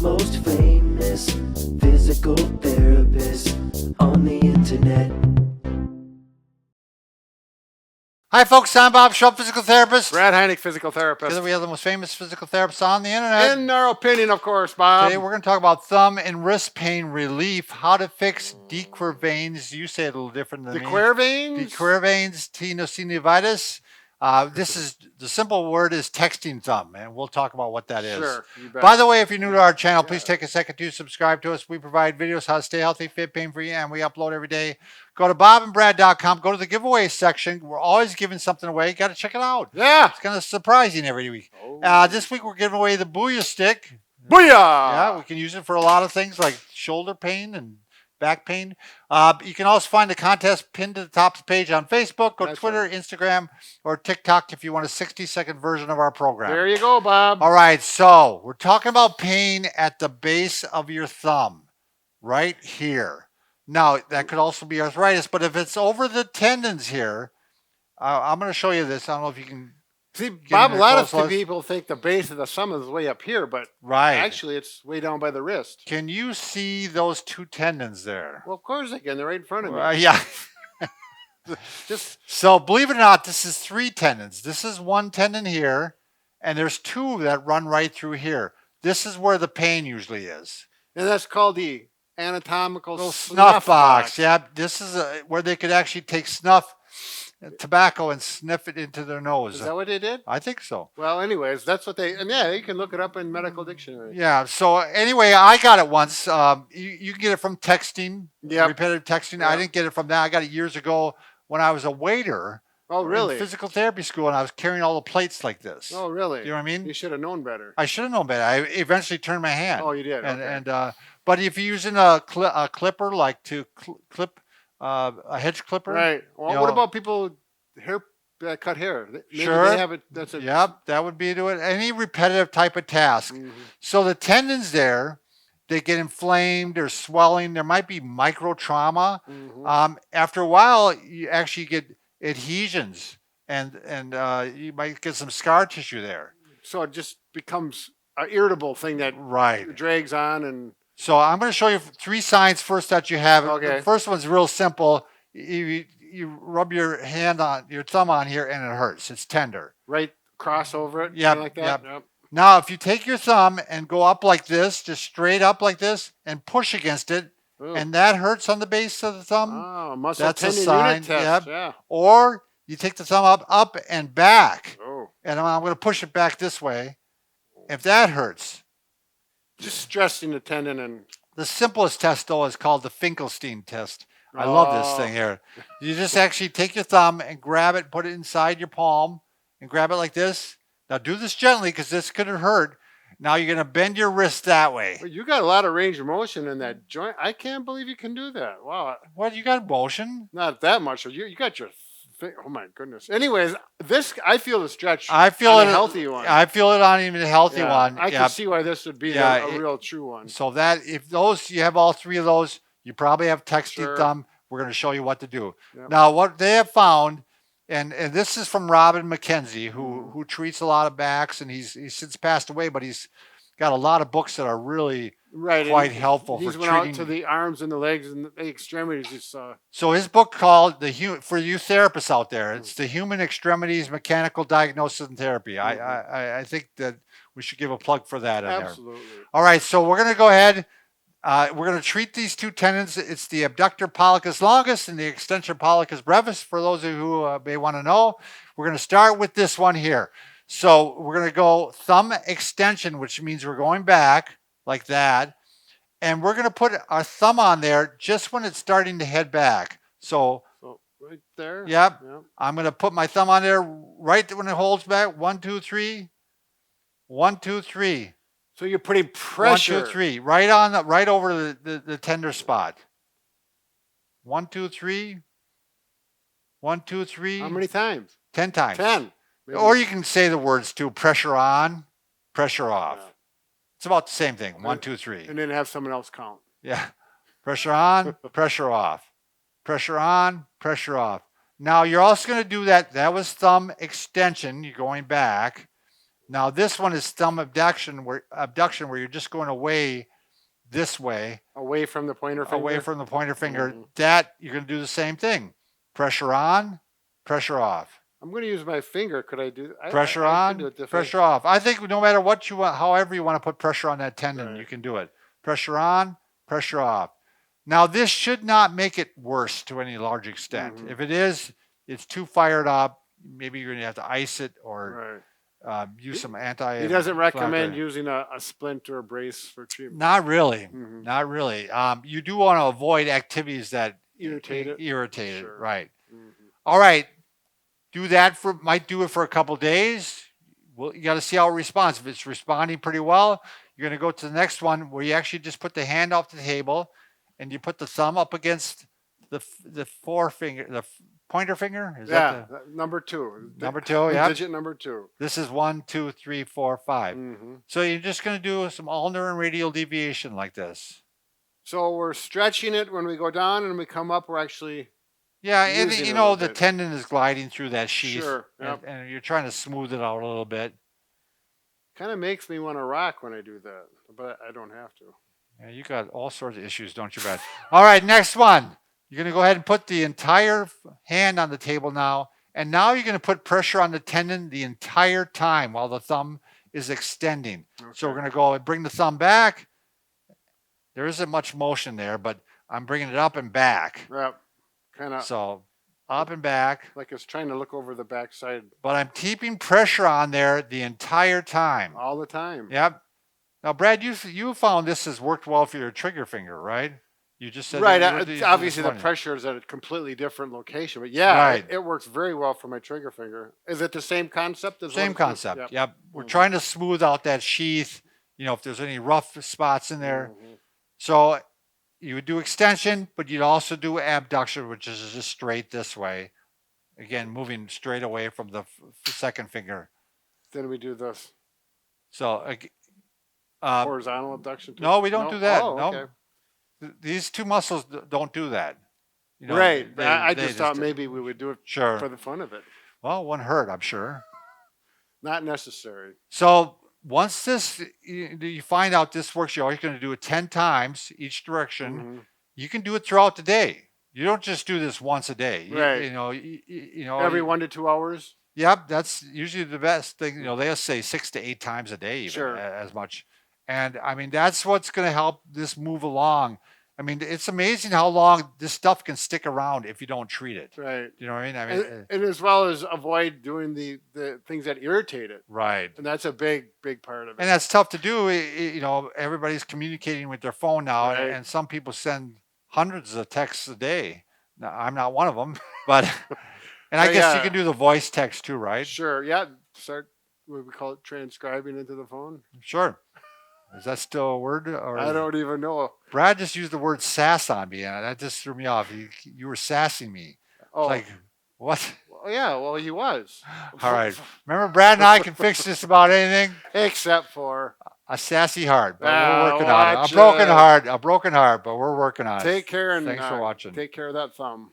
most famous physical therapist on the internet. Hi folks, I'm Bob Schrupp, physical therapist. Brad Heineck, physical therapist. Together we have the most famous physical therapists on the internet. In our opinion, of course, Bob. Today we're going to talk about thumb and wrist pain relief, how to fix Quervain's. You say it a little different than me. Quervain's? Quervain's Tenosynovitis. This is the simple word is texting thumb, and we'll talk about what that is. Sure, you bet. By the way, if you're new to our channel, please take a second to subscribe to us. We provide videos how to stay healthy, fit, pain-free, and we upload every day. Go to bobandbrad.com. Go to the giveaway section. We're always giving something away. Got to check it out. Yeah. It's kind of surprising every week. Oh. This week we're giving away the Booyah Stik. Booyah! Yeah, we can use it for a lot of things like shoulder pain and back pain. You can also find the contest pinned to the top of the page on Facebook, or Twitter, right, Instagram, or TikTok if you want a 60-second version of our program. There you go, Bob. All right, so we're talking about pain at the base of your thumb, right here. Now, that could also be arthritis, but if it's over the tendons here, I'm going to show you this. I don't know if you can see, Bob, a lot of people think the base of the thumb is way up here, but actually it's way down by the wrist. Can you see those two tendons there? Well, of course I can. They're right in front of me. Yeah. So believe it or not, this is 3 tendons. This is one tendon here, and there's 2 that run right through here. This is where the pain usually is. And that's called the anatomical snuff box. Yeah, this is where they could actually take snuff, tobacco, and sniff it into their nose. Is that what they did? I think so. Well, anyways, that's what they, and yeah, you can look it up in medical dictionary. Yeah, so anyway, I got it once. You can get it from texting, repetitive texting. I didn't get it from that. I got it years ago when I was a waiter. Oh, really? In physical therapy school, and I was carrying all the plates like this. Oh, really? You know what I mean? You should have known better. I should have known better. I eventually turned my hand. Oh, you did? And but if you're using a clipper, like to clip a hedge clipper. Right. Well, what about people cut hair? Maybe sure. They have it. That's a, yep, that would be to it. Any repetitive type of task. So the tendons there, they get inflamed or swelling. There might be micro trauma. After a while, you actually get adhesions, and you might get some scar tissue there. So it just becomes an irritable thing that drags on. And so I'm going to show you 3 signs first that you have. Okay. The first one's real simple. You rub your thumb on here, and it hurts. It's tender. Right, cross over it. Yeah, like that. Yep. Now, if you take your thumb and go up like this, just straight up like this, and push against it, and that hurts on the base of the thumb. Oh, muscle that's a tendon sign. Unit test. Yeah. Or you take the thumb up and back. Oh. And I'm going to push it back this way. If that hurts. Just stressing the tendon. And the simplest test, though, is called the Finkelstein Test. I love this thing here. You just actually take your thumb and grab it, put it inside your palm, and grab it like this. Now do this gently because this could hurt. Now you're going to bend your wrist that way. Well, you got a lot of range of motion in that joint. I can't believe you can do that. Wow. What, you got motion? Not that much. You got your thing. Oh, my goodness. Anyways, this, I feel the stretch I feel on it, a healthy one. I feel it on even a healthy one. I can see why this would be a real true one. So that, if you have all 3 of those, you probably have texting thumb. We're going to show you what to do. Yep. Now, what they have found, and this is from Robin McKenzie, who treats a lot of backs, and he's since passed away, but he's got a lot of books that are really quite helpful for treating. He's went out to the arms and the legs and the extremities. So his book called for you therapists out there, it's The Human Extremities Mechanical Diagnosis and Therapy. I think that we should give a plug for that in there. Absolutely. All right, so we're going to go ahead. We're going to treat these 2 tendons. It's the abductor pollicis longus and the extensor pollicis brevis, for those of you who may want to know. We're going to start with this one here. So we're going to go thumb extension, which means we're going back like that. And we're going to put our thumb on there just when it's starting to head back. So right there? Yep. I'm going to put my thumb on there right when it holds back. 1, 2, 3. 1, 2, 3. So you're putting pressure. 1, 2, 3, right over the tender spot. 1, 2, 3. 1, 2, 3. How many times? 10 times. 10. Maybe. Or you can say the words too: pressure on, pressure off. Yeah. It's about the same thing. 1, 2, 3. And then have someone else count. Yeah. Pressure on, pressure off. Pressure on, pressure off. Now you're also going to do that. That was thumb extension. You're going back. Now this one is thumb abduction where you're just going away this way. Away from the pointer finger? Away from the pointer finger. That, you're going to do the same thing. Pressure on, pressure off. I'm going to use my finger. Could I do pressure on, pressure off? I think no matter what you want, however you want to put pressure on that tendon, you can do it. Pressure on, pressure off. Now this should not make it worse to any large extent. If it is, it's too fired up. Maybe you're going to have to ice it or use some anti. He doesn't recommend using a splint or a brace for treatment. Not really. Not really. You do want to avoid activities that irritate it. Right. All right. Do that might do it for a couple days. Well, you got to see how it responds. If it's responding pretty well, you're going to go to the next one where you actually just put the hand off the table and you put the thumb up against the forefinger, the pointer finger. Is that number 2. Number 2, yeah. Digit number 2. This is 1, 2, 3, 4, 5. So you're just going to do some ulnar and radial deviation like this. So we're stretching it when we go down, and when we come up, we're actually and you know the tendon is gliding through that sheath. Sure. Yep. And you're trying to smooth it out a little bit. Kind of makes me want to rock when I do that, but I don't have to. Yeah, you got all sorts of issues, don't you, Brad? All right, next one. You're going to go ahead and put the entire hand on the table now. And now you're going to put pressure on the tendon the entire time while the thumb is extending. So we're going to go and bring the thumb back. There isn't much motion there, but I'm bringing it up and back. Yep. Kind of. So up and back. Like it's trying to look over the backside. But I'm keeping pressure on there the entire time. All the time. Yep. Now, Brad, you found this has worked well for your trigger finger, right? You just said obviously the pressure is at a completely different location, but it works very well for my trigger finger. Is it the same concept as same concept? Yep. We're trying to smooth out that sheath. You know, if there's any rough spots in there. So you would do extension, but you'd also do abduction, which is just straight this way. Again, moving straight away from the second finger. Then we do this. So horizontal abduction? No, we don't do that. Oh, no. Okay. These two muscles don't do that. You know, right. I just thought maybe we would do it for the fun of it. Well, one hurt, I'm sure. Not necessary. So once you find out this works, you're always going to do it 10 times each direction. You can do it throughout the day. You don't just do this once a day. Right. You know. Every 1 to 2 hours? Yep. That's usually the best thing. You know, they'll say 6 to 8 times a day, even as much. And I mean, that's what's going to help this move along. I mean, it's amazing how long this stuff can stick around if you don't treat it. Right. You know what I mean? And as well as avoid doing the things that irritate it. Right. And that's a big part of it. And that's tough to do. You know, everybody's communicating with their phone now, and some people send hundreds of texts a day. Now, I'm not one of them, but and I guess you can do the voice text too, right? Sure. Yeah. Start what we call it transcribing into the phone. Sure. Is that still a word? Or I don't even know. Brad just used the word sass on me, and that just threw me off. You were sassing me. Oh. Like, what? Well, yeah, well, he was. All right. Remember, Brad and I can fix just about anything? Except for a sassy heart, but we're working on it. A broken heart, but we're working on it. Take care, and thanks for watching. Take care of that thumb.